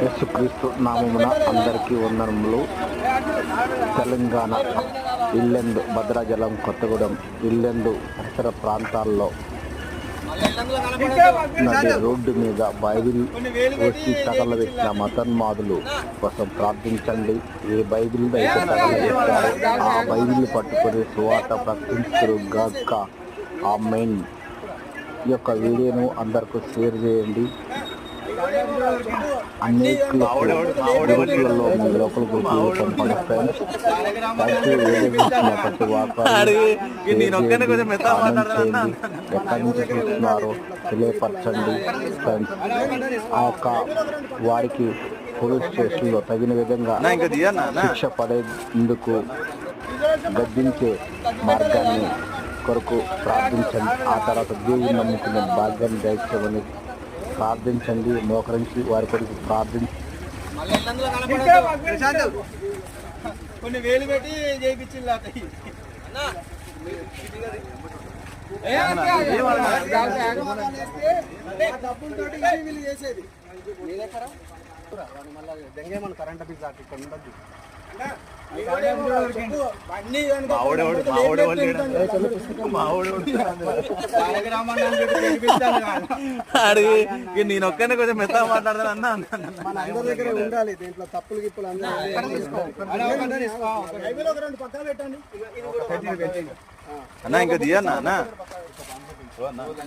యేసుక్రీస్తు నామమున అందరికీ వందనములు. తెలంగాణ ఇల్లెందు, భద్రాచలం, కొత్తగూడెం, ఇల్లెందు పరిసర ప్రాంతాల్లో నది రోడ్డు మీద బైబిల్ వచ్చి తగలబెట్టిన మతోన్మాదులు కోసం ప్రార్థించండి. ఏ బైబిల్ అయితే తగలబెట్టారో ఆ బైబిల్ పట్టుకొని సువార్త ప్రకటించరు గాక. ఆమేన్. ఈ యొక్క వీడియోను అందరికీ షేర్ చేయండి. అన్నిట్లలో మీ లోకల్ గ్రూప్ పంపండి ఫ్రెండ్స్. ప్రతి వాకాలు ఎక్కడి నుంచి చూస్తున్నారో తెలియపరచండి ఫ్రెండ్స్. ఆ యొక్క వారికి పోలీస్ స్టేషన్లో తగిన విధంగా శిక్ష పడేందుకు గద్దించే మార్గాన్ని కొరకు ప్రార్థించండి. ఆ తర్వాత దేవుని నమ్ముకునే భాగ్యాన్ని దయచేయమని ప్రార్థించండి. మోకరించి వారి కొరకు ప్రార్థించి కొన్ని వేలు పెట్టి చేయించింది. చేసేది దెంగేమని కరెంట్ బిల్ ఇక్కడ ఉండద్దు. నేను ఒక్కనే కొంచెం మెత్తగా మాట్లాడతాను అన్న. మన అందరి దగ్గర ఉండాలి. దీంట్లో తప్పులు గిప్పులు అన్న ఇంకా దియన్నా అన్న.